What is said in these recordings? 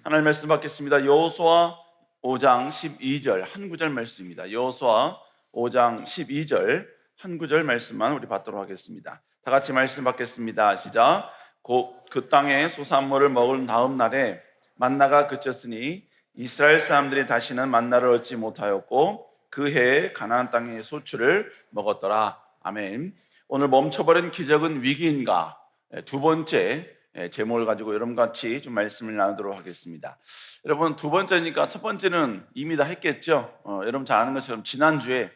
하나님 말씀 받겠습니다. 여호수아 5장 12절 한 구절 말씀입니다. 여호수아 5장 12절 한 구절 말씀만 우리 받도록 하겠습니다. 다 같이 말씀 받겠습니다. 시작. 곧 그 땅에 소산물을 먹은 다음 날에 만나가 그쳤으니 이스라엘 사람들이 다시는 만나를 얻지 못하였고 그 해에 가나안 땅의 소출을 먹었더라. 아멘. 오늘 멈춰버린 기적은 위기인가? 두 번째 제목을 가지고 여러분같이 좀 말씀을 나누도록 하겠습니다. 여러분, 두 번째니까 첫 번째는 이미 다 했겠죠. 여러분 잘 아는 것처럼 지난주에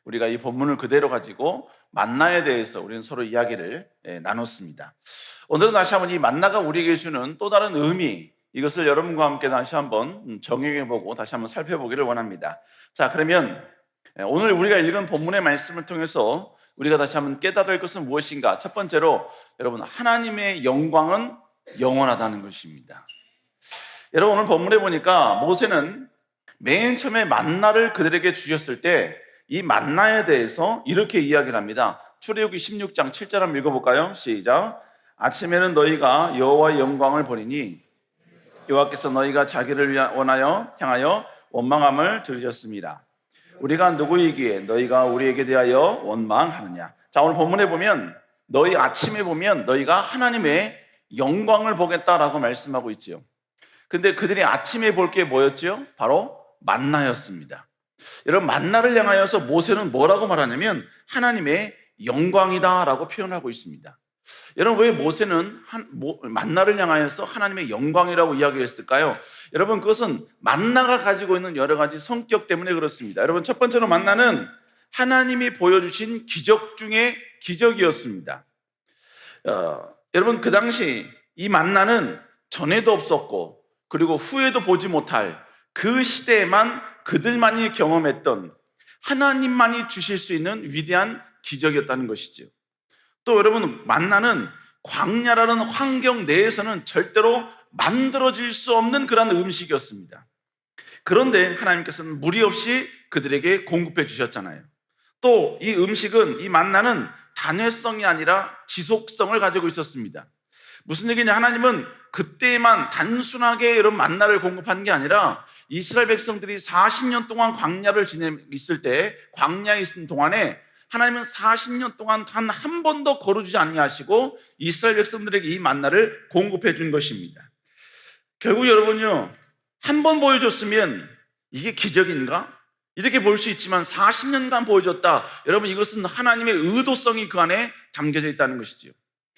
우리가 이 본문을 그대로 가지고 만나에 대해서 우리는 서로 이야기를 나눴습니다. 오늘은 다시 한번 이 만나가 우리에게 주는 또 다른 의미, 이것을 여러분과 함께 다시 한번 정형해보고 다시 한번 살펴보기를 원합니다. 자, 그러면 오늘 우리가 읽은 본문의 말씀을 통해서 우리가 다시 한번 깨달아야 할 것은 무엇인가? 첫 번째로 여러분, 하나님의 영광은 영원하다는 것입니다. 여러분, 오늘 본문에 보니까 모세는 맨 처음에 만나를 그들에게 주셨을 때 이 만나에 대해서 이렇게 이야기를 합니다. 출애굽기 16장 7절 한번 읽어볼까요? 시작. 아침에는 너희가 여호와의 영광을 보리니 여호와께서 너희가 자기를 향하여 원망함을 들으셨습니다. 우리가 누구이기에 너희가 우리에게 대하여 원망하느냐. 자, 오늘 본문에 보면 너희 아침에 보면 너희가 하나님의 영광을 보겠다라고 말씀하고 있지요. 근데 그들이 아침에 볼 게 뭐였죠? 바로 만나였습니다. 여러분, 만나를 향하여서 모세는 뭐라고 말하냐면 하나님의 영광이다라고 표현하고 있습니다. 여러분, 왜 모세는 만나를 향하여서 하나님의 영광이라고 이야기했을까요? 여러분, 그것은 만나가 가지고 있는 여러 가지 성격 때문에 그렇습니다. 여러분, 첫 번째로 만나는 하나님이 보여주신 기적 중에 기적이었습니다. 여러분, 그 당시 이 만나는 전에도 없었고 그리고 후에도 보지 못할 그 시대에만 그들만이 경험했던 하나님만이 주실 수 있는 위대한 기적이었다는 것이죠. 또 여러분, 만나는 광야라는 환경 내에서는 절대로 만들어질 수 없는 그런 음식이었습니다. 그런데 하나님께서는 무리 없이 그들에게 공급해 주셨잖아요. 또 이 음식은, 이 만나는 단회성이 아니라 지속성을 가지고 있었습니다. 무슨 얘기냐? 하나님은 그때만 단순하게 이런 만나를 공급한 게 아니라 이스라엘 백성들이 40년 동안 광야를 있을 때, 광야에 있는 동안에 하나님은 40년 동안 단 한 번도 거르지 아니하시고 이스라엘 백성들에게 이 만나를 공급해 준 것입니다. 결국 여러분요, 한 번 보여줬으면 이게 기적인가? 이렇게 볼 수 있지만 40년간 보여줬다. 여러분, 이것은 하나님의 의도성이 그 안에 담겨져 있다는 것이지요.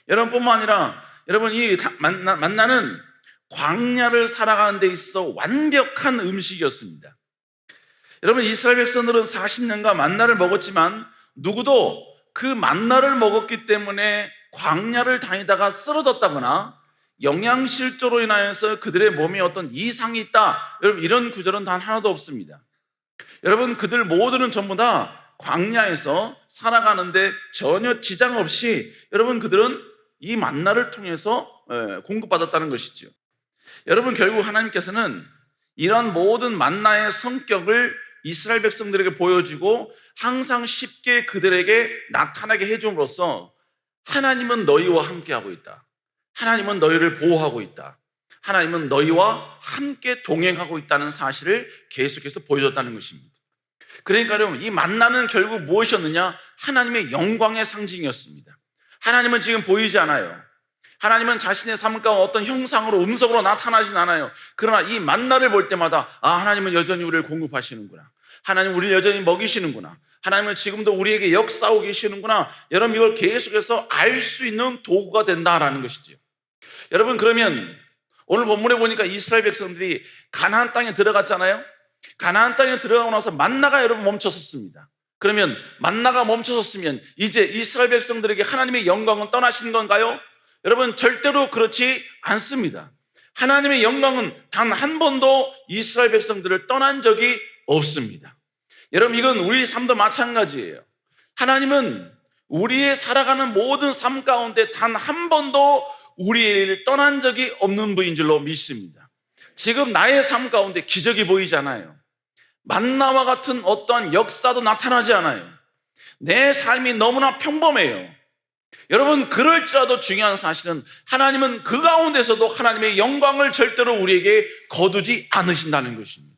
여러분뿐만 아니라 여러분, 이 만나는 광야를 살아가는 데 있어 완벽한 음식이었습니다. 여러분, 이스라엘 백성들은 40년간 만나를 먹었지만 누구도 그 만나를 먹었기 때문에 광야를 다니다가 쓰러졌다거나 영양실조로 인하여서 그들의 몸에 어떤 이상이 있다, 여러분, 이런 구절은 단 하나도 없습니다. 여러분, 그들 모두는 전부 다 광야에서 살아가는데 전혀 지장 없이 여러분, 그들은 이 만나를 통해서 공급받았다는 것이죠. 여러분, 결국 하나님께서는 이런 모든 만나의 성격을 이스라엘 백성들에게 보여주고 항상 쉽게 그들에게 나타나게 해줌으로써 하나님은 너희와 함께하고 있다, 하나님은 너희를 보호하고 있다, 하나님은 너희와 함께 동행하고 있다는 사실을 계속해서 보여줬다는 것입니다. 그러니까 여러분, 이 만나는 결국 무엇이었느냐? 하나님의 영광의 상징이었습니다. 하나님은 지금 보이지 않아요. 하나님은 자신의 삶 가운데 어떤 형상으로, 음성으로 나타나진 않아요. 그러나 이 만나를 볼 때마다 하나님은 여전히 우리를 공급하시는구나, 하나님은 우리를 여전히 먹이시는구나, 하나님은 지금도 우리에게 역사하고 계시는구나, 여러분, 이걸 계속해서 알 수 있는 도구가 된다라는 것이죠. 여러분, 그러면 오늘 본문에 보니까 이스라엘 백성들이 가나안 땅에 들어갔잖아요. 가나안 땅에 들어가고 나서 만나가 여러분 멈춰섰습니다. 그러면 만나가 멈춰섰으면 이제 이스라엘 백성들에게 하나님의 영광은 떠나신 건가요? 여러분, 절대로 그렇지 않습니다. 하나님의 영광은 단 한 번도 이스라엘 백성들을 떠난 적이 없습니다. 여러분, 이건 우리 삶도 마찬가지예요. 하나님은 우리의 살아가는 모든 삶 가운데 단 한 번도 우리를 떠난 적이 없는 분인 줄로 믿습니다. 지금 나의 삶 가운데 기적이 보이지 않아요. 만나와 같은 어떠한 역사도 나타나지 않아요. 내 삶이 너무나 평범해요. 여러분, 그럴지라도 중요한 사실은 하나님은 그 가운데서도 하나님의 영광을 절대로 우리에게 거두지 않으신다는 것입니다.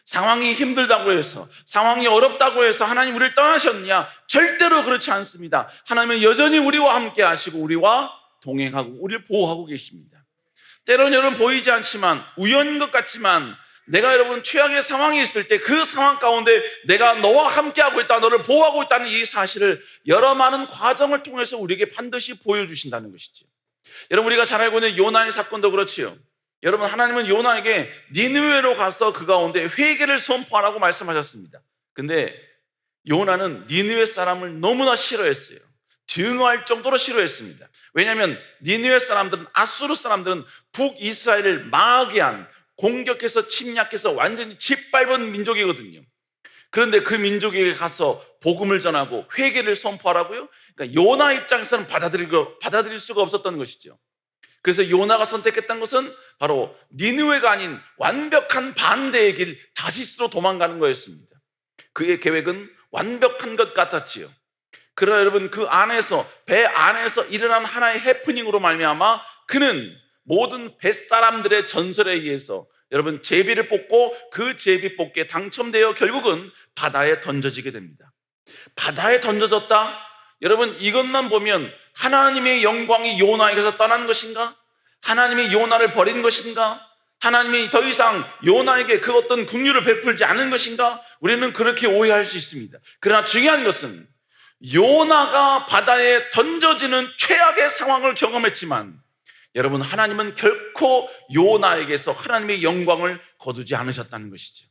상황이 힘들다고 해서, 상황이 어렵다고 해서 하나님 우리를 떠나셨냐? 절대로 그렇지 않습니다. 하나님은 여전히 우리와 함께 하시고 우리와 동행하고 우리를 보호하고 계십니다. 때로는 여러분 보이지 않지만, 우연인 것 같지만, 내가 여러분 최악의 상황이 있을 때 그 상황 가운데 내가 너와 함께하고 있다, 너를 보호하고 있다는 이 사실을 여러 많은 과정을 통해서 우리에게 반드시 보여주신다는 것이죠. 여러분, 우리가 잘 알고 있는 요나의 사건도 그렇지요. 여러분, 하나님은 요나에게 니느웨로 가서 그 가운데 회개를 선포하라고 말씀하셨습니다. 근데 요나는 니느웨 사람을 너무나 싫어했어요. 증오할 정도로 싫어했습니다. 왜냐하면 니느웨 사람들은, 아수르 사람들은 북이스라엘을 마귀한, 공격해서 침략해서 완전히 짓밟은 민족이거든요. 그런데 그 민족에게 가서 복음을 전하고 회개를 선포하라고요? 그러니까 요나 입장에서는 받아들일 수가 없었던 것이죠. 그래서 요나가 선택했던 것은 바로 니느웨가 아닌 완벽한 반대의 길, 다시스로 도망가는 거였습니다. 그의 계획은 완벽한 것 같았지요. 그러나 여러분, 그 안에서, 배 안에서 일어난 하나의 해프닝으로 말미암아 그는 모든 뱃사람들의 전설에 의해서 여러분 제비를 뽑고 그 제비 뽑기에 당첨되어 결국은 바다에 던져지게 됩니다. 바다에 던져졌다? 여러분, 이것만 보면 하나님의 영광이 요나에게서 떠난 것인가? 하나님이 요나를 버린 것인가? 하나님이 더 이상 요나에게 그 어떤 긍휼을 베풀지 않은 것인가? 우리는 그렇게 오해할 수 있습니다. 그러나 중요한 것은 요나가 바다에 던져지는 최악의 상황을 경험했지만, 여러분, 하나님은 결코 요나에게서 하나님의 영광을 거두지 않으셨다는 것이죠.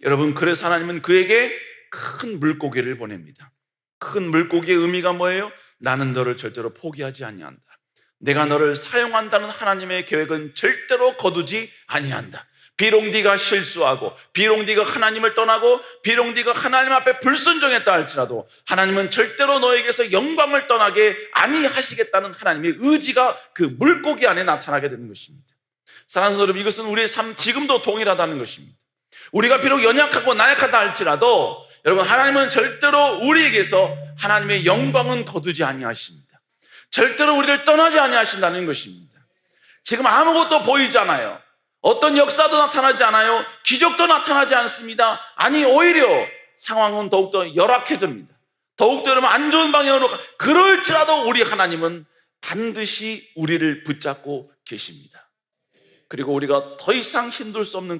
여러분, 그래서 하나님은 그에게 큰 물고기를 보냅니다. 큰 물고기의 의미가 뭐예요? 나는 너를 절대로 포기하지 아니한다. 내가 너를 사용한다는 하나님의 계획은 절대로 거두지 아니한다. 비록 네가 실수하고, 비록 네가 하나님을 떠나고, 비록 네가 하나님 앞에 불순종했다 할지라도 하나님은 절대로 너에게서 영광을 떠나게 아니하시겠다는 하나님의 의지가 그 물고기 안에 나타나게 되는 것입니다. 사랑하는 여러분, 이것은 우리의 삶 지금도 동일하다는 것입니다. 우리가 비록 연약하고 나약하다 할지라도 여러분, 하나님은 절대로 우리에게서 하나님의 영광은 거두지 아니하십니다. 절대로 우리를 떠나지 아니하신다는 것입니다. 지금 아무것도 보이지 않아요. 어떤 역사도 나타나지 않아요. 기적도 나타나지 않습니다. 아니, 오히려 상황은 더욱더 열악해집니다. 더욱더 여러분 안 좋은 방향으로 그럴지라도 우리 하나님은 반드시 우리를 붙잡고 계십니다. 그리고 우리가 더 이상 힘들 수 없는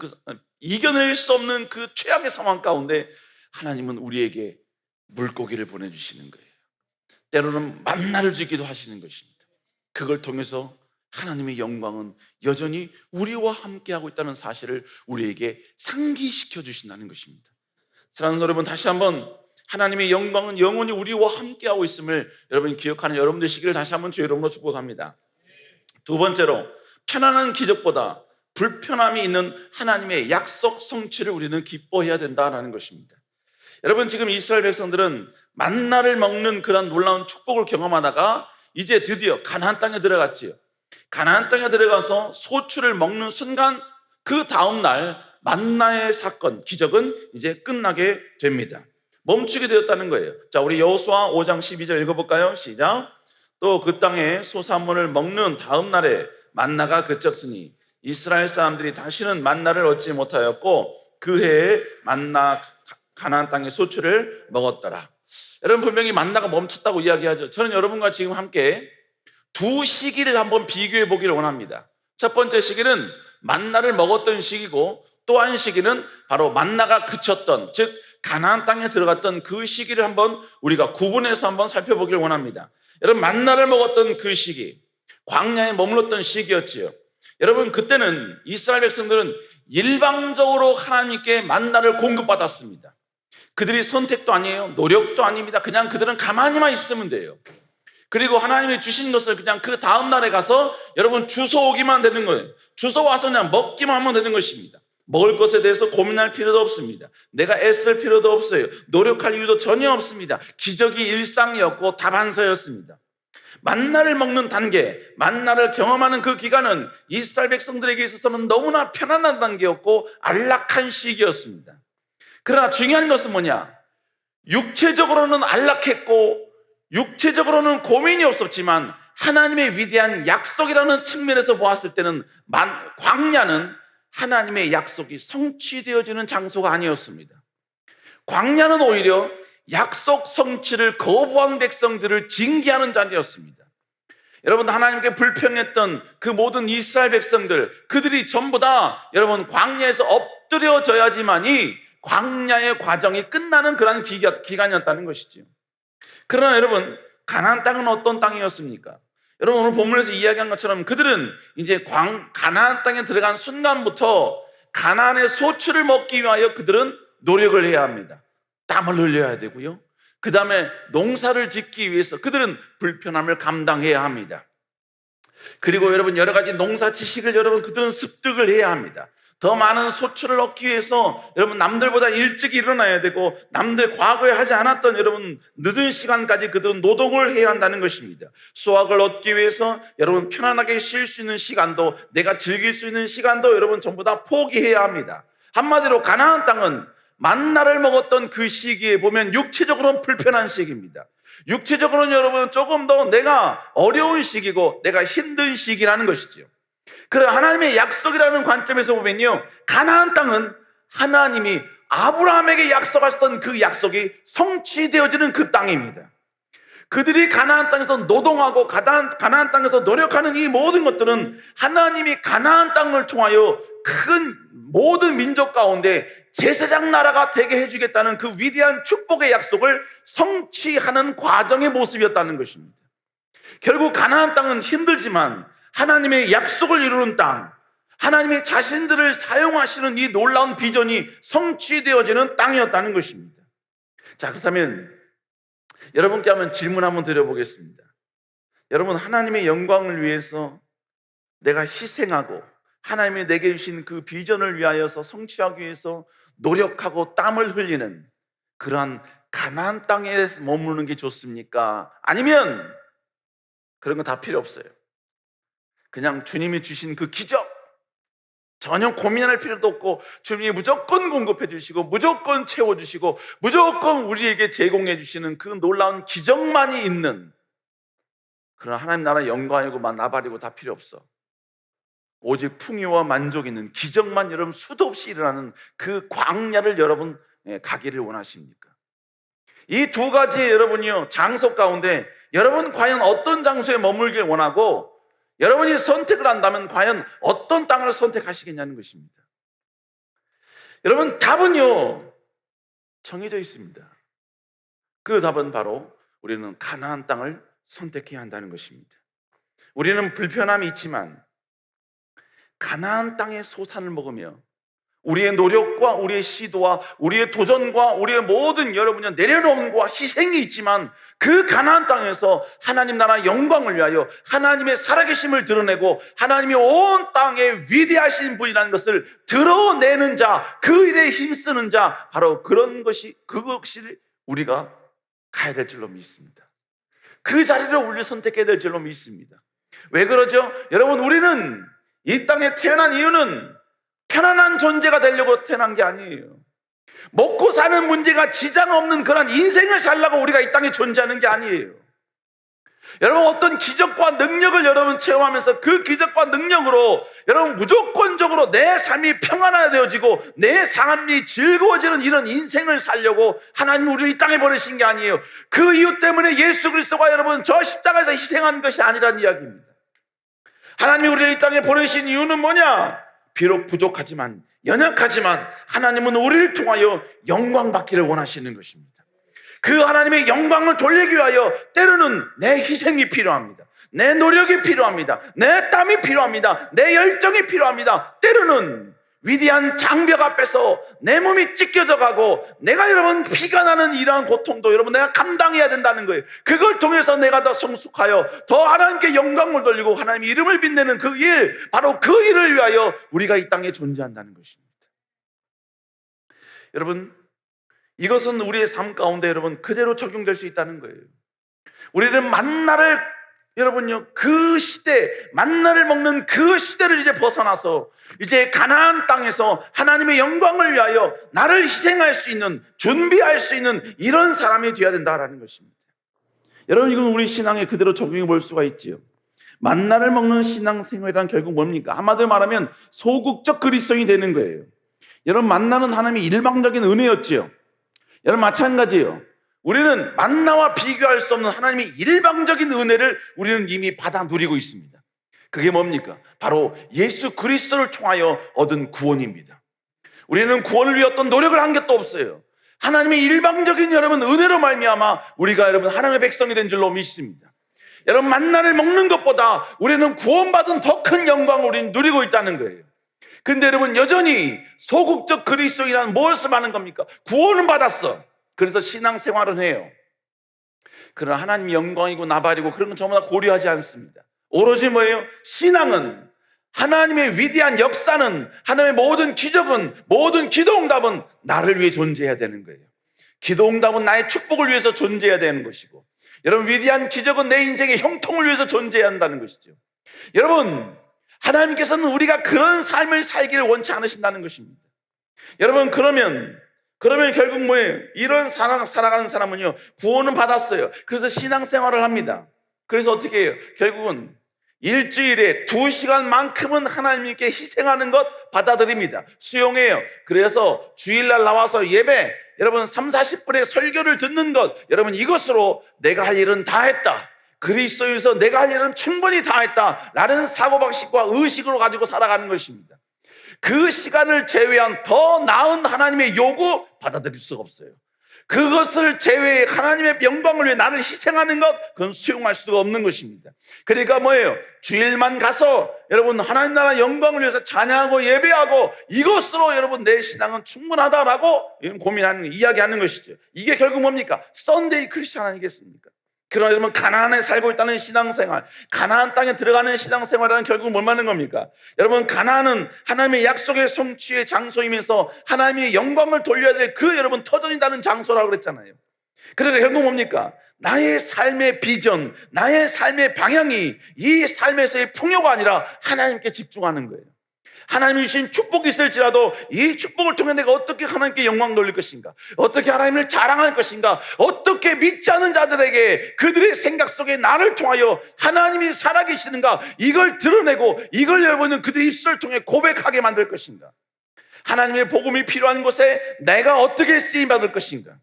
이겨낼 수 없는 그 최악의 상황 가운데 하나님은 우리에게 물고기를 보내주시는 거예요. 때로는 만나를 주기도 하시는 것입니다. 그걸 통해서 하나님의 영광은 여전히 우리와 함께하고 있다는 사실을 우리에게 상기시켜 주신다는 것입니다. 사랑하는 여러분, 다시 한번 하나님의 영광은 영원히 우리와 함께하고 있음을 여러분이 기억하는 여러분 되시기를 다시 한번 주의 이름으로 축복합니다. 두 번째로, 편안한 기적보다 불편함이 있는 하나님의 약속 성취를 우리는 기뻐해야 된다는 것입니다. 여러분, 지금 이스라엘 백성들은 만나를 먹는 그런 놀라운 축복을 경험하다가 이제 드디어 가나안 땅에 들어갔지요. 가나안 땅에 들어가서 소출을 먹는 순간 그 다음 날 만나의 사건, 기적은 이제 끝나게 됩니다. 멈추게 되었다는 거예요. 자, 우리 여호수아 5장 12절 읽어볼까요? 시작. 또 그 땅에 소산물을 먹는 다음 날에 만나가 그쳤으니 이스라엘 사람들이 다시는 만나를 얻지 못하였고 그 해에 만나 가나안 땅의 소출을 먹었더라. 여러분, 분명히 만나가 멈췄다고 이야기하죠. 저는 여러분과 지금 함께 두 시기를 한번 비교해 보기를 원합니다. 첫 번째 시기는 만나를 먹었던 시기고, 또 한 시기는 바로 만나가 그쳤던, 즉 가나안 땅에 들어갔던 그 시기를 한번 우리가 구분해서 한번 살펴보기를 원합니다. 여러분, 만나를 먹었던 그 시기, 광야에 머물렀던 시기였지요. 여러분, 그때는 이스라엘 백성들은 일방적으로 하나님께 만나를 공급받았습니다. 그들이 선택도 아니에요. 노력도 아닙니다. 그냥 그들은 가만히만 있으면 돼요. 그리고 하나님이 주신 것을 그냥 그 다음 날에 가서 여러분 주워오기만 되는 거예요. 주워와서 그냥 먹기만 하면 되는 것입니다. 먹을 것에 대해서 고민할 필요도 없습니다. 내가 애쓸 필요도 없어요. 노력할 이유도 전혀 없습니다. 기적이 일상이었고 다반사였습니다. 만나를 먹는 단계, 만나를 경험하는 그 기간은 이스라엘 백성들에게 있어서는 너무나 편안한 단계였고 안락한 시기였습니다. 그러나 중요한 것은 뭐냐? 육체적으로는 안락했고 육체적으로는 고민이 없었지만 하나님의 위대한 약속이라는 측면에서 보았을 때는 광야는 하나님의 약속이 성취되어지는 장소가 아니었습니다. 광야는 오히려 약속 성취를 거부한 백성들을 징계하는 자리였습니다. 여러분, 하나님께 불평했던 그 모든 이스라엘 백성들, 그들이 전부 다 여러분 광야에서 엎드려져야지만이 광야의 과정이 끝나는 그런 기간이었다는 것이죠. 그러나 여러분, 가나안 땅은 어떤 땅이었습니까? 여러분, 오늘 본문에서 이야기한 것처럼 그들은 이제 가나안 땅에 들어간 순간부터 가나안의 소출을 먹기 위하여 그들은 노력을 해야 합니다. 땀을 흘려야 되고요, 그 다음에 농사를 짓기 위해서 그들은 불편함을 감당해야 합니다. 그리고 여러분, 여러 가지 농사 지식을 여러분 그들은 습득을 해야 합니다. 더 많은 소출을 얻기 위해서 여러분 남들보다 일찍 일어나야 되고, 남들 과거에 하지 않았던 여러분 늦은 시간까지 그들은 노동을 해야 한다는 것입니다. 수확을 얻기 위해서 여러분 편안하게 쉴 수 있는 시간도, 내가 즐길 수 있는 시간도 여러분 전부 다 포기해야 합니다. 한마디로 가나안 땅은 만나를 먹었던 그 시기에 보면 육체적으로는 불편한 시기입니다. 육체적으로는 여러분 조금 더 내가 어려운 시기고 내가 힘든 시기라는 것이죠. 그러나 하나님의 약속이라는 관점에서 보면요, 가나안 땅은 하나님이 아브라함에게 약속하셨던 그 약속이 성취되어지는 그 땅입니다. 그들이 가나안 땅에서 노동하고 가나안 땅에서 노력하는 이 모든 것들은 하나님이 가나안 땅을 통하여 큰 모든 민족 가운데 제사장 나라가 되게 해주겠다는 그 위대한 축복의 약속을 성취하는 과정의 모습이었다는 것입니다. 결국 가나안 땅은 힘들지만 하나님의 약속을 이루는 땅, 하나님의 자신들을 사용하시는 이 놀라운 비전이 성취되어지는 땅이었다는 것입니다. 자, 그렇다면 여러분께 한번 질문 한번 드려보겠습니다. 여러분, 하나님의 영광을 위해서 내가 희생하고 하나님이 내게 주신 그 비전을 위하여서 성취하기 위해서 노력하고 땀을 흘리는 그러한 가나안 땅에 머무르는 게 좋습니까? 아니면 그런 거 다 필요 없어요. 그냥 주님이 주신 그 기적, 전혀 고민할 필요도 없고 주님이 무조건 공급해 주시고 무조건 채워주시고 무조건 우리에게 제공해 주시는 그 놀라운 기적만이 있는 그런 하나님 나라 영광이고 나발이고 다 필요 없어. 오직 풍요와 만족이 있는 기적만 여러분 수도 없이 일어나는 그 광야를 여러분 가기를 원하십니까? 이 두 가지의 여러분이요 장소 가운데 여러분 과연 어떤 장소에 머물길 원하고, 여러분이 선택을 한다면 과연 어떤 땅을 선택하시겠냐는 것입니다. 여러분, 답은요 정해져 있습니다. 그 답은 바로 우리는 가나안 땅을 선택해야 한다는 것입니다. 우리는 불편함이 있지만 가나안 땅의 소산을 먹으며 우리의 노력과 우리의 시도와 우리의 도전과 우리의 모든 여러분의 내려놓음과 희생이 있지만 그 가나안 땅에서 하나님 나라 영광을 위하여 하나님의 살아계심을 드러내고 하나님이 온 땅에 위대하신 분이라는 것을 드러내는 자, 그 일에 힘쓰는 자, 바로 그것이 우리가 가야 될 줄로 믿습니다. 그 자리를 우리 선택해야 될 줄로 믿습니다. 왜 그러죠? 여러분, 우리는 이 땅에 태어난 이유는 편안한 존재가 되려고 태어난 게 아니에요. 먹고 사는 문제가 지장 없는 그런 인생을 살려고 우리가 이 땅에 존재하는 게 아니에요. 여러분, 어떤 기적과 능력을 여러분 체험하면서 그 기적과 능력으로 여러분 무조건적으로 내 삶이 평안하여지고 내 삶이 즐거워지는 이런 인생을 살려고 하나님이 우리를 이 땅에 보내신 게 아니에요. 그 이유 때문에 예수 그리스도가 여러분 저 십자가에서 희생한 것이 아니란 이야기입니다. 하나님이 우리를 이 땅에 보내신 이유는 뭐냐? 비록 부족하지만 연약하지만 하나님은 우리를 통하여 영광 받기를 원하시는 것입니다. 그 하나님의 영광을 돌리기 위하여 때로는 내 희생이 필요합니다. 내 노력이 필요합니다. 내 땀이 필요합니다. 내 열정이 필요합니다. 때로는 위대한 장벽 앞에서 내 몸이 찢겨져 가고 내가 여러분 피가 나는 이러한 고통도 여러분 내가 감당해야 된다는 거예요. 그걸 통해서 내가 더 성숙하여 더 하나님께 영광을 돌리고 하나님의 이름을 빛내는 그 일, 바로 그 일을 위하여 우리가 이 땅에 존재한다는 것입니다. 여러분, 이것은 우리의 삶 가운데 여러분 그대로 적용될 수 있다는 거예요. 우리는 만나를 여러분요 그 시대, 만나를 먹는 그 시대를 이제 벗어나서 이제 가나안 땅에서 하나님의 영광을 위하여 나를 희생할 수 있는, 준비할 수 있는 이런 사람이 되어야 된다라는 것입니다. 여러분, 이건 우리 신앙에 그대로 적용해 볼 수가 있지요. 만나를 먹는 신앙생활이란 결국 뭡니까? 한마디로 말하면 소극적 그리스도인이 되는 거예요. 여러분, 만나는 하나님의 일방적인 은혜였지요. 여러분, 마찬가지예요. 우리는 만나와 비교할 수 없는 하나님의 일방적인 은혜를 우리는 이미 받아 누리고 있습니다. 그게 뭡니까? 바로 예수 그리스도를 통하여 얻은 구원입니다. 우리는 구원을 위해 어떤 노력을 한 것도 없어요. 하나님의 일방적인 여러분 은혜로 말미암아 우리가 여러분 하나님의 백성이 된 줄로 믿습니다. 여러분, 만나를 먹는 것보다 우리는 구원받은 더 큰 영광을 우리는 누리고 있다는 거예요. 근데 여러분, 여전히 소극적 그리스도인이란 무엇을 말하는 겁니까? 구원은 받았어. 그래서 신앙생활은 해요. 그러나 하나님의 영광이고 나발이고 그런 건 전부 다 고려하지 않습니다. 오로지 뭐예요? 신앙은, 하나님의 위대한 역사는, 하나님의 모든 기적은, 모든 기도응답은 나를 위해 존재해야 되는 거예요. 기도응답은 나의 축복을 위해서 존재해야 되는 것이고, 여러분, 위대한 기적은 내 인생의 형통을 위해서 존재해야 한다는 것이죠. 여러분, 하나님께서는 우리가 그런 삶을 살기를 원치 않으신다는 것입니다. 여러분, 그러면 결국 뭐예요? 이런 살아가는 사람은요, 구원은 받았어요. 그래서 신앙생활을 합니다. 그래서 어떻게 해요? 결국은 일주일에 2시간만큼은 하나님께 희생하는 것 받아들입니다. 수용해요. 그래서 주일날 나와서 예배, 여러분 30-40분의 설교를 듣는 것, 여러분 이것으로 내가 할 일은 다 했다, 그리스도에서 내가 할 일은 충분히 다 했다 라는 사고방식과 의식으로 가지고 살아가는 것입니다. 그 시간을 제외한 더 나은 하나님의 요구 받아들일 수가 없어요. 그것을 제외해 하나님의 영광을 위해 나를 희생하는 것, 그건 수용할 수가 없는 것입니다. 그러니까 뭐예요? 주일만 가서 여러분 하나님 나라 영광을 위해서 찬양하고 예배하고 이것으로 여러분 내 신앙은 충분하다라고 고민하는, 이야기하는 것이죠. 이게 결국 뭡니까? 썬데이 크리스찬 아니겠습니까? 그러나 여러분, 가나안에 살고 있다는 신앙생활, 가나안 땅에 들어가는 신앙생활은 결국 뭘 말하는 겁니까? 여러분, 가나안은 하나님의 약속의 성취의 장소이면서 하나님의 영광을 돌려야 될 그 여러분 터전이라는 장소라고 그랬잖아요. 그러니까 결국 뭡니까? 나의 삶의 비전, 나의 삶의 방향이 이 삶에서의 풍요가 아니라 하나님께 집중하는 거예요. 하나님이 주신 축복이 있을지라도 이 축복을 통해 내가 어떻게 하나님께 영광 돌릴 것인가, 어떻게 하나님을 자랑할 것인가, 어떻게 믿지 않는 자들에게 그들의 생각 속에 나를 통하여 하나님이 살아계시는가, 이걸 드러내고 이걸 여러분은 그들의 입술을 통해 고백하게 만들 것인가, 하나님의 복음이 필요한 곳에 내가 어떻게 쓰임받을 것인가,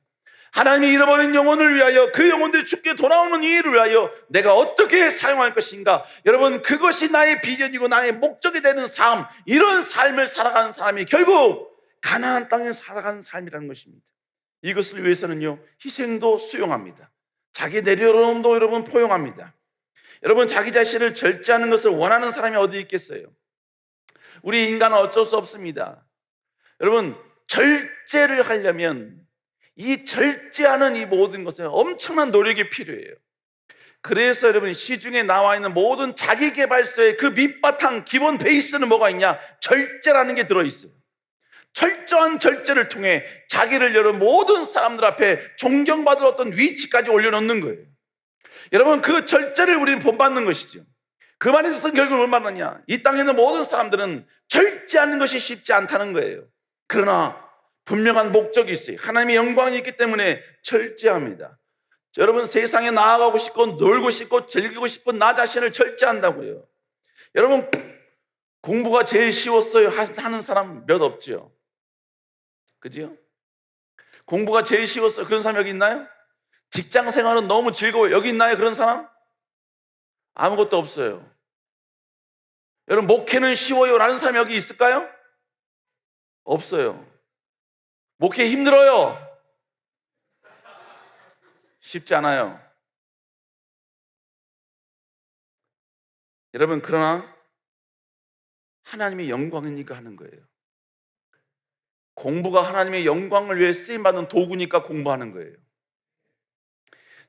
하나님이 잃어버린 영혼을 위하여 그 영혼들이 죽게 돌아오는 이 일을 위하여 내가 어떻게 사용할 것인가, 여러분 그것이 나의 비전이고 나의 목적이 되는 삶, 이런 삶을 살아가는 사람이 결국 가나안 땅에 살아가는 삶이라는 것입니다. 이것을 위해서는요, 희생도 수용합니다. 자기 내려놓음도 여러분 포용합니다. 여러분, 자기 자신을 절제하는 것을 원하는 사람이 어디 있겠어요? 우리 인간은 어쩔 수 없습니다. 여러분, 절제를 하려면 이 절제하는 이 모든 것에 엄청난 노력이 필요해요. 그래서 여러분, 시중에 나와 있는 모든 자기계발서의 그 밑바탕 기본 베이스는 뭐가 있냐? 절제라는 게 들어있어요. 철저한 절제를 통해 자기를 여러분 모든 사람들 앞에 존경받을 어떤 위치까지 올려놓는 거예요. 여러분, 그 절제를 우리는 본받는 것이죠. 그 말에 대해서 결국 뭘 말하냐? 이 땅에 있는 모든 사람들은 절제하는 것이 쉽지 않다는 거예요. 그러나 분명한 목적이 있어요. 하나님의 영광이 있기 때문에 절제합니다. 여러분, 세상에 나아가고 싶고 놀고 싶고 즐기고 싶은 나 자신을 절제한다고요. 여러분, 공부가 제일 쉬웠어요 하는 사람 몇 없죠? 그죠? 공부가 제일 쉬웠어요, 그런 사람 여기 있나요? 직장 생활은 너무 즐거워요, 여기 있나요? 그런 사람? 아무것도 없어요. 여러분, 목회는 쉬워요 라는 사람 여기 있을까요? 없어요. 목회 힘들어요. 쉽지 않아요. 여러분, 그러나 하나님의 영광이니까 하는 거예요. 공부가 하나님의 영광을 위해 쓰임받는 도구니까 공부하는 거예요.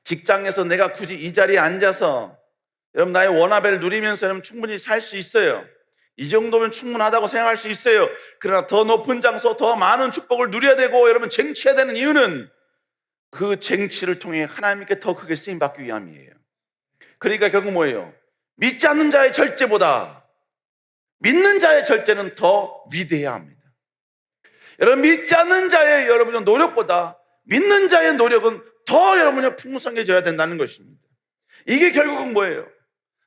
직장에서 내가 굳이 이 자리에 앉아서 여러분 나의 워라밸을 누리면서 여러분 충분히 살 수 있어요. 이 정도면 충분하다고 생각할 수 있어요. 그러나 더 높은 장소, 더 많은 축복을 누려야 되고 여러분 쟁취해야 되는 이유는 그 쟁취를 통해 하나님께 더 크게 쓰임받기 위함이에요. 그러니까 결국 뭐예요? 믿지 않는 자의 절제보다 믿는 자의 절제는 더 위대해야 합니다. 여러분, 믿지 않는 자의 여러분의 노력보다 믿는 자의 노력은 더 여러분이 풍성해져야 된다는 것입니다. 이게 결국은 뭐예요?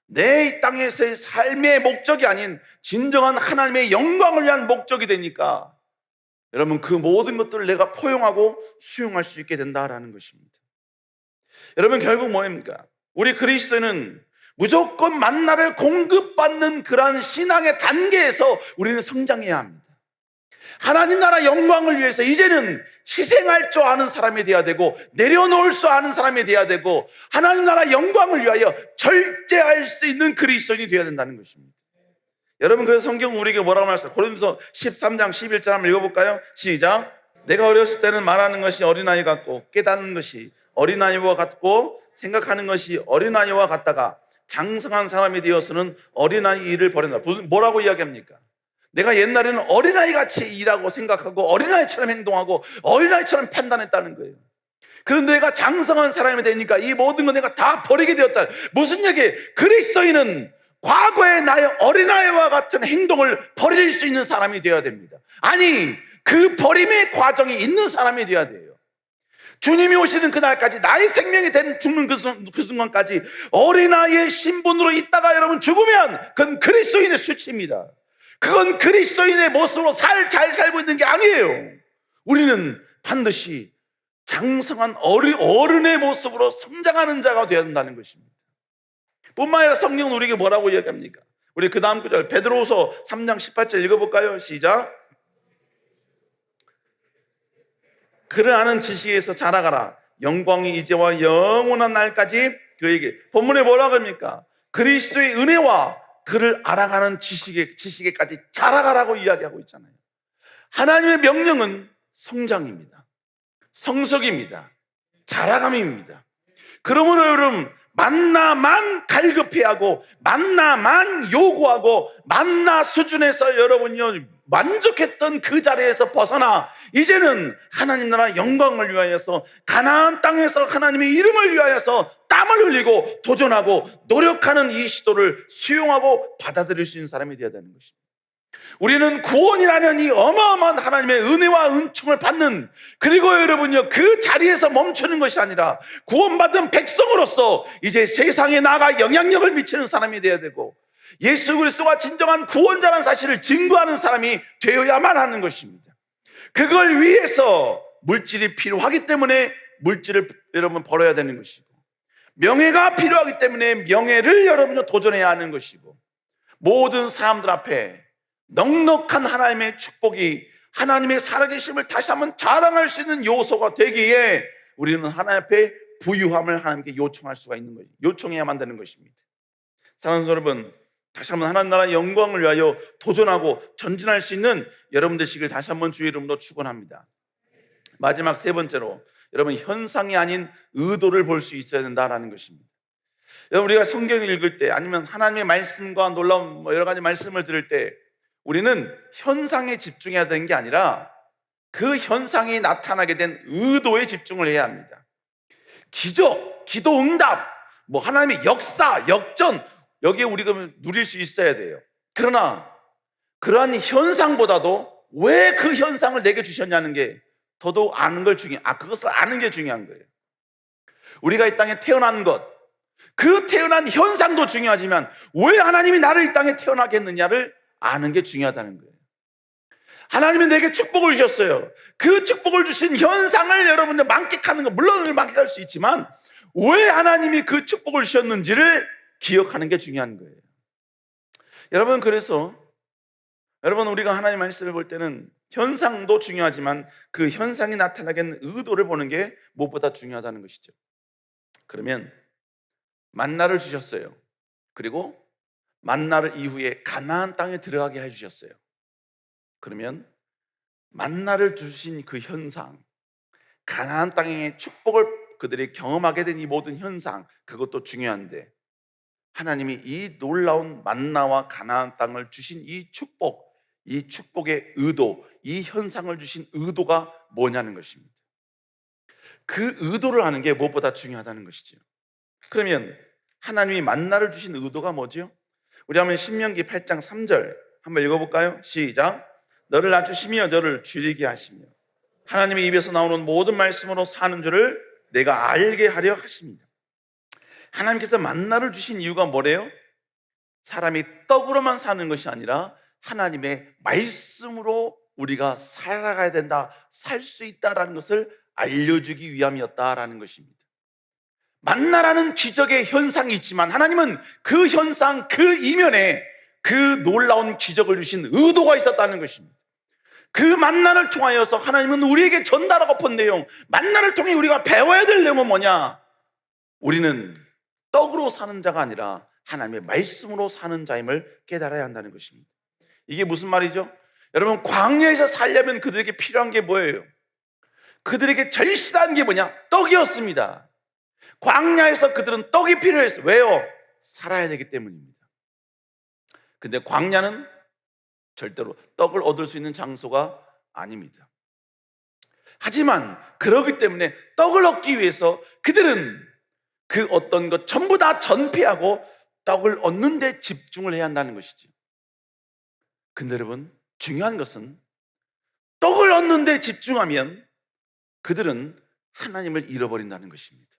내 이 땅에서의 삶의 목적이 아닌 진정한 하나님의 영광을 위한 목적이 되니까 여러분, 그 모든 것들을 내가 포용하고 수용할 수 있게 된다라는 것입니다. 여러분, 결국 뭐입니까? 우리 그리스도인은 무조건 만나를 공급받는 그러한 신앙의 단계에서 우리는 성장해야 합니다. 하나님 나라 영광을 위해서 이제는 희생할 줄 아는 사람이 되어야 되고, 내려놓을 줄 아는 사람이 되어야 되고, 하나님 나라 영광을 위하여 절제할 수 있는 그리스도인이 되어야 된다는 것입니다. 여러분, 그래서 성경은 우리에게 뭐라고 말했어요? 고린도서 13장 11절 한번 읽어볼까요? 시작. 내가 어렸을 때는 말하는 것이 어린아이 같고 깨닫는 것이 어린아이와 같고 생각하는 것이 어린아이와 같다가 장성한 사람이 되어서는 어린아이 일을 버린다. 뭐라고 이야기합니까? 내가 옛날에는 어린아이같이 일하고 생각하고 어린아이처럼 행동하고 어린아이처럼 판단했다는 거예요. 그런데 내가 장성한 사람이 되니까 이 모든 거 내가 다 버리게 되었다. 무슨 얘기예요? 그리스도인은 과거의 나의 어린아이와 같은 행동을 버릴 수 있는 사람이 되어야 됩니다. 아니, 그 버림의 과정이 있는 사람이 되어야 돼요. 주님이 오시는 그날까지, 나의 생명이 죽는 그 순간까지 어린아이의 신분으로 있다가 여러분 죽으면 그건 그리스도인의 수치입니다. 그건 그리스도인의 모습으로 잘 살고 있는 게 아니에요. 우리는 반드시 장성한 어른의 모습으로 성장하는 자가 되어야 된다는 것입니다. 뿐만 아니라 성경은 우리에게 뭐라고 이야기합니까? 우리 그 다음 구절 베드로후서 3장 18절 읽어볼까요? 시작. 그를 아는 지식에서 자라가라. 영광이 이제와 영원한 날까지 그에게. 본문에 뭐라고 합니까? 그리스도의 은혜와 그를 알아가는 지식에까지 자라가라고 이야기하고 있잖아요. 하나님의 명령은 성장입니다. 성숙입니다. 자라감입니다. 그러므로 여러분, 만나만 갈급해하고 만나만 요구하고 만나 수준에서 여러분요 만족했던 그 자리에서 벗어나 이제는 하나님 나라 영광을 위하여서 가나안 땅에서 하나님의 이름을 위하여서 땀을 흘리고 도전하고 노력하는 이 시도를 수용하고 받아들일 수 있는 사람이 되어야 되는 것입니다. 우리는 구원이라는 이 어마어마한 하나님의 은혜와 은총을 받는, 그리고 여러분요 그 자리에서 멈추는 것이 아니라 구원받은 백성으로서 이제 세상에 나아가 영향력을 미치는 사람이 되어야 되고, 예수 그리스도가 진정한 구원자라는 사실을 증거하는 사람이 되어야만 하는 것입니다. 그걸 위해서 물질이 필요하기 때문에 물질을 여러분 벌어야 되는 것이고, 명예가 필요하기 때문에 명예를 여러분요 도전해야 하는 것이고, 모든 사람들 앞에 넉넉한 하나님의 축복이, 하나님의 살아계심을 다시 한번 자랑할 수 있는 요소가 되기에 우리는 하나님 앞에 부유함을 하나님께 요청할 수가 있는 거예요. 요청해야만 되는 것입니다. 사랑하는 여러분, 다시 한번 하나님 나라의 영광을 위하여 도전하고 전진할 수 있는 여러분 되시길 다시 한번 주의 이름으로 축원합니다. 마지막 세 번째로, 여러분 현상이 아닌 의도를 볼 수 있어야 된다라는 것입니다. 여러분, 우리가 성경을 읽을 때 아니면 하나님의 말씀과 놀라운 여러 가지 말씀을 들을 때 우리는 현상에 집중해야 되는 게 아니라 그 현상이 나타나게 된 의도에 집중을 해야 합니다. 기적, 기도 응답, 하나님의 역사, 역전, 여기에 우리가 누릴 수 있어야 돼요. 그러나 그러한 현상보다도 왜 그 현상을 내게 주셨냐는 게 더더욱 아는 걸 그것을 아는 게 중요한 거예요. 우리가 이 땅에 태어난 것, 그 태어난 현상도 중요하지만 왜 하나님이 나를 이 땅에 태어나게 했느냐를 아는 게 중요하다는 거예요. 하나님이 내게 축복을 주셨어요. 그 축복을 주신 현상을 여러분들 만끽하는 거, 물론 만끽할 수 있지만 왜 하나님이 그 축복을 주셨는지를 기억하는 게 중요한 거예요. 여러분, 그래서 여러분, 우리가 하나님 말씀을 볼 때는 현상도 중요하지만 그 현상이 나타나게 하는 의도를 보는 게 무엇보다 중요하다는 것이죠. 그러면 만나를 주셨어요. 그리고 만나를 이후에 가나안 땅에 들어가게 해주셨어요. 그러면 만나를 주신 그 현상, 가나안 땅의 축복을 그들이 경험하게 된 이 모든 현상, 그것도 중요한데 하나님이 이 놀라운 만나와 가나안 땅을 주신 이 축복, 이 축복의 의도, 이 현상을 주신 의도가 뭐냐는 것입니다. 그 의도를 아는 게 무엇보다 중요하다는 것이죠. 그러면 하나님이 만나를 주신 의도가 뭐죠? 우리 한번 신명기 8장 3절 한번 읽어볼까요? 시작. 너를 낮추시며 너를 줄이게 하시며 하나님의 입에서 나오는 모든 말씀으로 사는 줄을 내가 알게 하려 하십니다. 하나님께서 만나를 주신 이유가 뭐래요? 사람이 떡으로만 사는 것이 아니라 하나님의 말씀으로 우리가 살아가야 된다, 살 수 있다라는 것을 알려주기 위함이었다라는 것입니다. 만나라는 기적의 현상이 있지만 하나님은 그 현상, 그 이면에 그 놀라운 기적을 주신 의도가 있었다는 것입니다. 그 만나를 통하여서 하나님은 우리에게 전달하고픈 내용, 만나를 통해 우리가 배워야 될 내용은 뭐냐? 우리는 떡으로 사는 자가 아니라 하나님의 말씀으로 사는 자임을 깨달아야 한다는 것입니다. 이게 무슨 말이죠? 여러분, 광야에서 살려면 그들에게 필요한 게 뭐예요? 그들에게 절실한 게 뭐냐? 떡이었습니다. 광야에서 그들은 떡이 필요했어요. 왜요? 살아야 되기 때문입니다. 근데 광야는 절대로 떡을 얻을 수 있는 장소가 아닙니다. 하지만 그러기 때문에 떡을 얻기 위해서 그들은 그 어떤 것 전부 다 전폐하고 떡을 얻는 데 집중을 해야 한다는 것이죠. 근데 여러분, 중요한 것은 떡을 얻는 데 집중하면 그들은 하나님을 잃어버린다는 것입니다.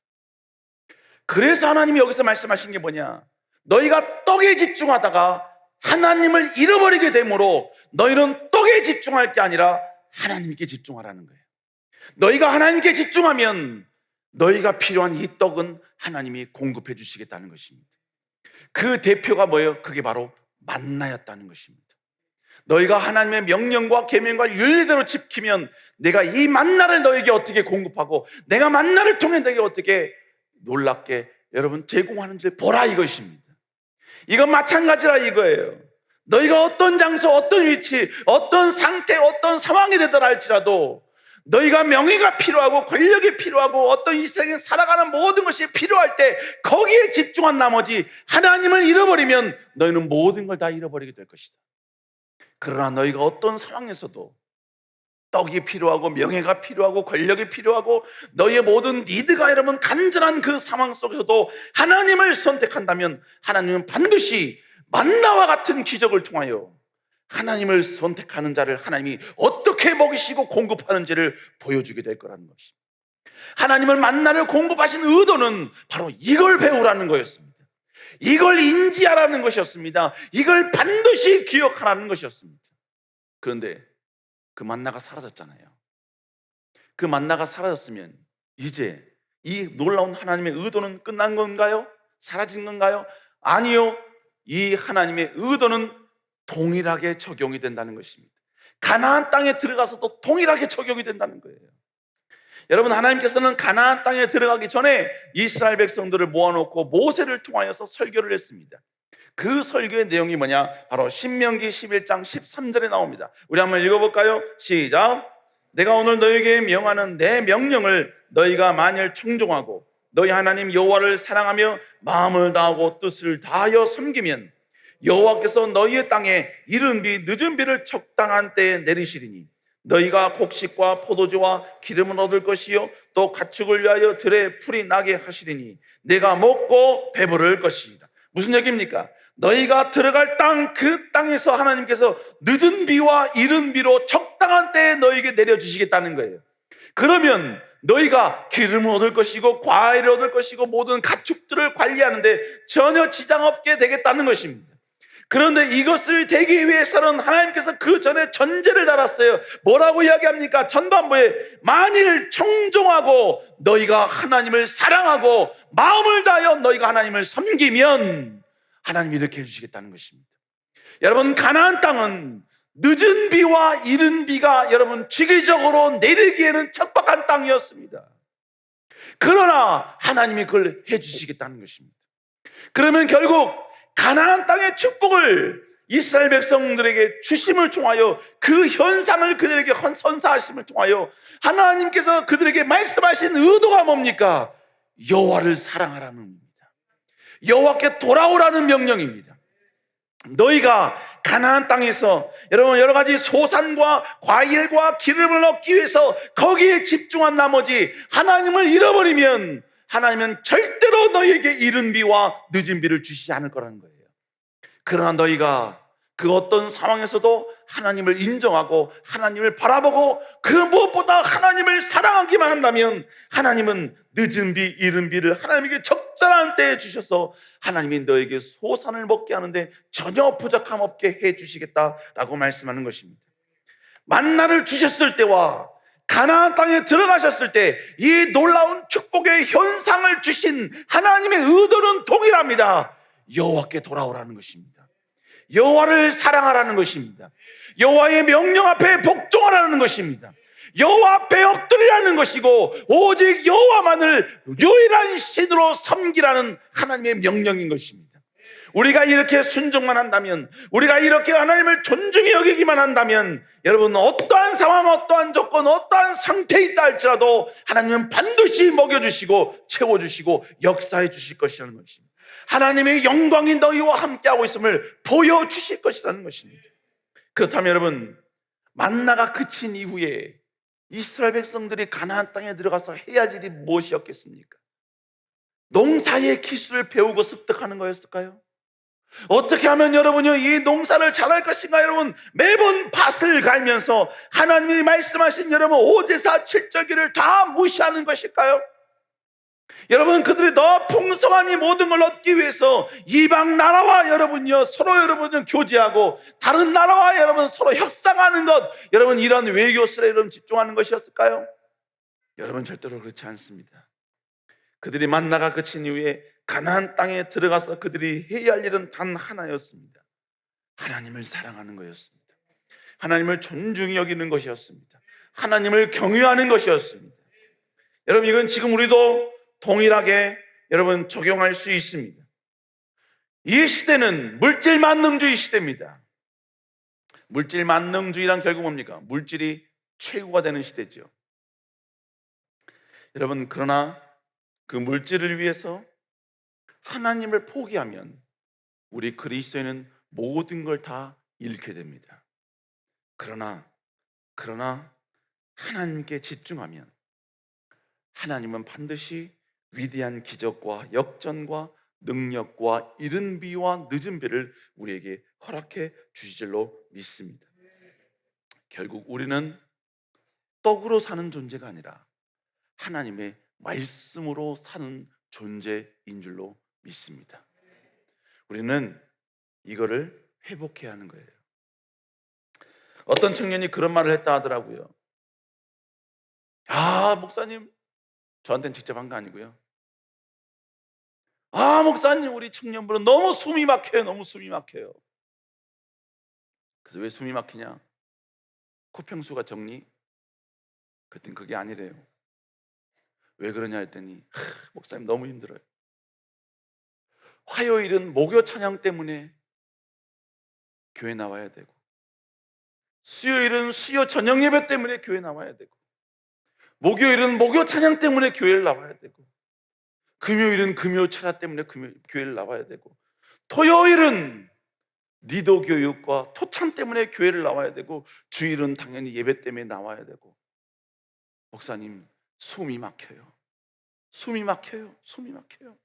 그래서 하나님이 여기서 말씀하신 게 뭐냐? 너희가 떡에 집중하다가 하나님을 잃어버리게 되므로 너희는 떡에 집중할 게 아니라 하나님께 집중하라는 거예요. 너희가 하나님께 집중하면 너희가 필요한 이 떡은 하나님이 공급해 주시겠다는 것입니다. 그 대표가 뭐예요? 그게 바로 만나였다는 것입니다. 너희가 하나님의 명령과 계명과 윤리대로 지키면 내가 이 만나를 너에게 어떻게 공급하고 내가 만나를 통해 너에게 어떻게 놀랍게 여러분 제공하는지를 보라 이것입니다. 이건 마찬가지라 이거예요. 너희가 어떤 장소, 어떤 위치, 어떤 상태, 어떤 상황이 되더라 할지라도 너희가 명예가 필요하고 권력이 필요하고 어떤 이 세상에 살아가는 모든 것이 필요할 때 거기에 집중한 나머지 하나님을 잃어버리면 너희는 모든 걸 다 잃어버리게 될 것이다. 그러나 너희가 어떤 상황에서도 떡이 필요하고 명예가 필요하고 권력이 필요하고 너희의 모든 니드가 여러분 간절한 그 상황 속에서도 하나님을 선택한다면 하나님은 반드시 만나와 같은 기적을 통하여 하나님을 선택하는 자를 하나님이 어떻게 먹이시고 공급하는지를 보여주게 될 거라는 것입니다. 하나님을 만나를 공급하신 의도는 바로 이걸 배우라는 거였습니다. 이걸 인지하라는 것이었습니다. 이걸 반드시 기억하라는 것이었습니다. 그런데 그 만나가 사라졌잖아요. 그 만나가 사라졌으면 이제 이 놀라운 하나님의 의도는 끝난 건가요? 사라진 건가요? 아니요. 이 하나님의 의도는 동일하게 적용이 된다는 것입니다. 가나안 땅에 들어가서도 동일하게 적용이 된다는 거예요. 여러분, 하나님께서는 가나안 땅에 들어가기 전에 이스라엘 백성들을 모아놓고 모세를 통하여서 설교를 했습니다. 그 설교의 내용이 뭐냐? 바로 신명기 11장 13절에 나옵니다. 우리 한번 읽어볼까요? 시작. 내가 오늘 너에게 명하는 내 명령을 너희가 만일 청종하고 너희 하나님 여호와를 사랑하며 마음을 다하고 뜻을 다하여 섬기면 여호와께서 너희의 땅에 이른 비 늦은 비를 적당한 때에 내리시리니 너희가 곡식과 포도주와 기름을 얻을 것이요 또 가축을 위하여 들에 풀이 나게 하시리니 내가 먹고 배부를 것이다. 무슨 얘기입니까? 너희가 들어갈 땅, 그 땅에서 하나님께서 늦은 비와 이른 비로 적당한 때에 너희에게 내려주시겠다는 거예요. 그러면 너희가 기름을 얻을 것이고 과일을 얻을 것이고 모든 가축들을 관리하는데 전혀 지장 없게 되겠다는 것입니다. 그런데 이것을 되기 위해서는 하나님께서 그 전에 전제를 달았어요. 뭐라고 이야기합니까? 전반부에 만일 청종하고 너희가 하나님을 사랑하고 마음을 다하여 너희가 하나님을 섬기면 하나님이 이렇게 해주시겠다는 것입니다. 여러분, 가나안 땅은 늦은 비와 이른 비가 여러분 지기적으로 내리기에는 척박한 땅이었습니다. 그러나 하나님이 그걸 해주시겠다는 것입니다. 그러면 결국 가나안 땅의 축복을 이스라엘 백성들에게 주심을 통하여 그 현상을 그들에게 선사하심을 통하여 하나님께서 그들에게 말씀하신 의도가 뭡니까? 여호와를 사랑하라는 겁니다. 여호와께 돌아오라는 명령입니다. 너희가 가나안 땅에서 여러분 여러 가지 소산과 과일과 기름을 얻기 위해서 거기에 집중한 나머지 하나님을 잃어버리면 하나님은 절대로 너희에게 이른 비와 늦은 비를 주시지 않을 거라는 거예요. 그러나 너희가 그 어떤 상황에서도 하나님을 인정하고 하나님을 바라보고 그 무엇보다 하나님을 사랑하기만 한다면 하나님은 늦은 비, 이른 비를 하나님에게 적절한 때에 주셔서 하나님이 너에게 소산을 먹게 하는데 전혀 부족함 없게 해주시겠다라고 말씀하는 것입니다. 만나를 주셨을 때와 가나안 땅에 들어가셨을 때 이 놀라운 축복의 현상을 주신 하나님의 의도는 동일합니다. 여호와께 돌아오라는 것입니다. 여호와를 사랑하라는 것입니다. 여호와의 명령 앞에 복종하라는 것입니다. 여호와 앞에 엎드리라는 것이고 오직 여호와만을 유일한 신으로 섬기라는 하나님의 명령인 것입니다. 우리가 이렇게 순종만 한다면, 우리가 이렇게 하나님을 존중히 여기기만 한다면, 여러분 어떠한 상황, 어떠한 조건, 어떠한 상태에 있다 할지라도 하나님은 반드시 먹여주시고 채워주시고 역사해 주실 것이라는 것입니다. 하나님의 영광이 너희와 함께하고 있음을 보여주실 것이라는 것입니다. 그렇다면 여러분, 만나가 그친 이후에 이스라엘 백성들이 가나안 땅에 들어가서 해야 할 일이 무엇이었겠습니까? 농사의 기술을 배우고 습득하는 거였을까요? 어떻게 하면 여러분이 이 농사를 잘할 것인가? 여러분, 매번 밭을 갈면서 하나님이 말씀하신 여러분 오제사 칠절기를 다 무시하는 것일까요? 여러분, 그들이 더 풍성한 이 모든 걸 얻기 위해서 이방 나라와 여러분요 서로 여러분은 교제하고 다른 나라와 여러분 서로 협상하는 것, 여러분 이런 외교술에 여러분 집중하는 것이었을까요? 여러분 절대로 그렇지 않습니다. 그들이 만나가 그친 이후에 가나안 땅에 들어가서 그들이 해야 할 일은 단 하나였습니다. 하나님을 사랑하는 것이었습니다. 하나님을 존중히 여기는 것이었습니다. 하나님을 경외하는 것이었습니다. 여러분, 이건 지금 우리도 동일하게 여러분 적용할 수 있습니다. 이 시대는 물질 만능주의 시대입니다. 물질 만능주의란 결국 뭡니까? 물질이 최고가 되는 시대죠. 여러분, 그러나 그 물질을 위해서 하나님을 포기하면 우리 그리스도인은 모든 걸 다 잃게 됩니다. 그러나 하나님께 집중하면 하나님은 반드시 위대한 기적과 역전과 능력과 이른 비와 늦은 비를 우리에게 허락해 주실 줄로 믿습니다. 결국 우리는 떡으로 사는 존재가 아니라 하나님의 말씀으로 사는 존재인 줄로 믿습니다. 우리는 이거를 회복해야 하는 거예요. 어떤 청년이 그런 말을 했다 하더라고요. 아, 목사님, 저한테는 직접 한 거 아니고요. 아, 목사님, 우리 청년부는 너무 숨이 막혀요. 너무 숨이 막혀요. 그래서 왜 숨이 막히냐? 코평수가 정리? 그랬더니 그게 아니래요. 왜 그러냐 했더니 목사님 너무 힘들어요. 화요일은 목요 찬양 때문에 교회 나와야 되고, 수요일은 수요 저녁 예배 때문에 교회 나와야 되고, 목요일은 목요 찬양 때문에 교회를 나와야 되고, 금요일은 금요 철야 때문에 교회를 나와야 되고, 토요일은 리더 교육과 토참 때문에 교회를 나와야 되고, 주일은 당연히 예배 때문에 나와야 되고. 목사님, 숨이 막혀요. 숨이 막혀요. 숨이 막혀요.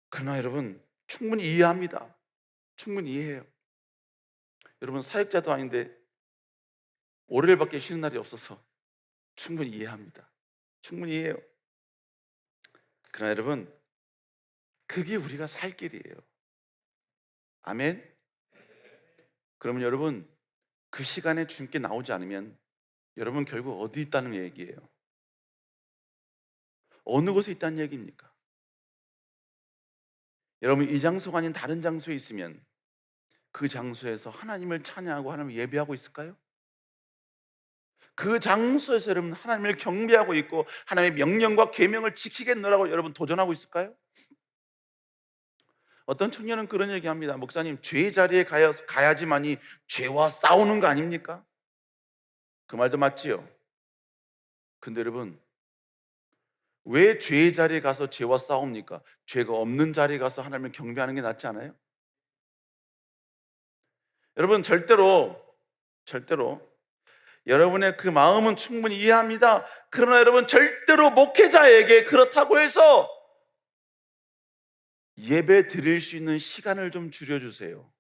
그러나 여러분, 충분히 이해합니다. 충분히 이해해요. 여러분, 사역자도 아닌데 월요일밖에 쉬는 날이 없어서 충분히 이해합니다. 충분히 이해해요. 그러나 여러분, 그게 우리가 살 길이에요. 아멘. 그러면 여러분, 그 시간에 주님께 나오지 않으면 여러분 결국 어디 있다는 얘기예요? 어느 곳에 있다는 얘기입니까? 여러분, 이 장소가 아닌 다른 장소에 있으면 그 장소에서 하나님을 찬양하고 하나님을 예배하고 있을까요? 그 장소에서 여러분 하나님을 경배하고 있고 하나님의 명령과 계명을 지키겠노라고 여러분 도전하고 있을까요? 어떤 청년은 그런 얘기합니다. 목사님, 죄의 자리에 가야지만이 죄와 싸우는 거 아닙니까? 그 말도 맞지요. 근데 여러분, 왜 죄의 자리에 가서 죄와 싸웁니까? 죄가 없는 자리에 가서 하나님을 경배하는 게 낫지 않아요? 여러분, 절대로 여러분의 그 마음은 충분히 이해합니다. 그러나 여러분, 절대로 목회자에게 그렇다고 해서 예배 드릴 수 있는 시간을 좀 줄여주세요.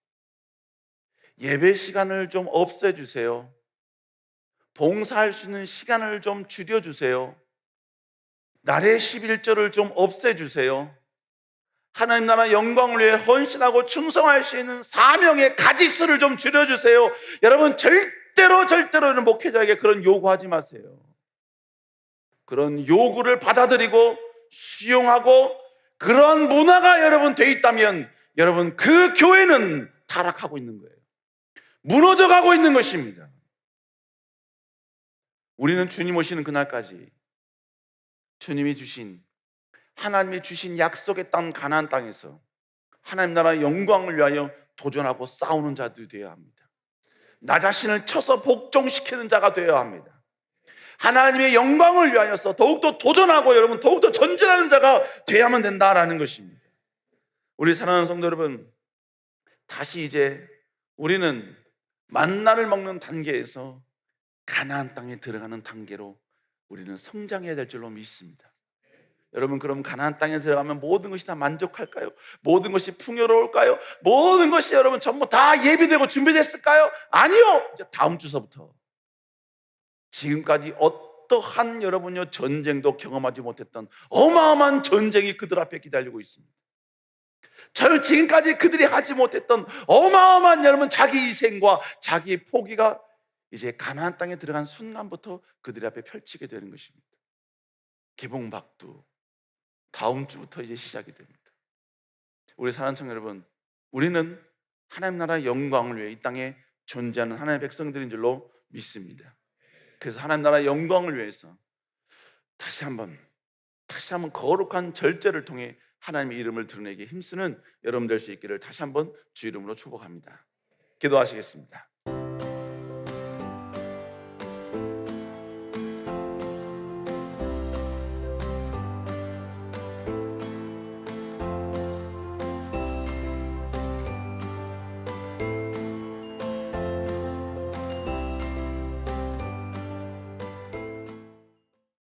예배 시간을 좀 없애주세요. 봉사할 수 있는 시간을 좀 줄여주세요. 나라의 11조를 좀 없애주세요. 하나님 나라 영광을 위해 헌신하고 충성할 수 있는 사명의 가지수를 좀 줄여주세요. 여러분, 절대로 목회자에게 그런 요구하지 마세요. 그런 요구를 받아들이고 수용하고 그런 문화가 여러분 돼 있다면 여러분, 그 교회는 타락하고 있는 거예요. 무너져 가고 있는 것입니다. 우리는 주님 오시는 그날까지 주님이 주신, 하나님이 주신 약속의 땅 가나안 땅에서 하나님 나라의 영광을 위하여 도전하고 싸우는 자들이 되어야 합니다. 나 자신을 쳐서 복종시키는 자가 되어야 합니다. 하나님의 영광을 위하여서 더욱더 도전하고 여러분 더욱더 전진하는 자가 되어야만 된다라는 것입니다. 우리 사랑하는 성도 여러분, 다시 이제 우리는 만나를 먹는 단계에서 가나안 땅에 들어가는 단계로 우리는 성장해야 될 줄로 믿습니다. 여러분, 그럼 가나안 땅에 들어가면 모든 것이 다 만족할까요? 모든 것이 풍요로울까요? 모든 것이 여러분 전부 다 예비되고 준비됐을까요? 아니요. 이제 다음 주서부터 지금까지 어떠한 여러분요 전쟁도 경험하지 못했던 어마어마한 전쟁이 그들 앞에 기다리고 있습니다. 지금까지 그들이 하지 못했던 어마어마한 여러분 자기 희생과 자기 포기가 이제 가나안 땅에 들어간 순간부터 그들 앞에 펼치게 되는 것입니다. 개봉박두 다음 주부터 이제 시작이 됩니다. 우리 사랑하는 청년 여러분, 우리는 하나님 나라의 영광을 위해 이 땅에 존재하는 하나님의 백성들인 줄로 믿습니다. 그래서 하나님 나라의 영광을 위해서 다시 한번 거룩한 절제를 통해 하나님의 이름을 드러내기 힘쓰는 여러분 될 수 있기를 다시 한번 주 이름으로 축복합니다. 기도하시겠습니다.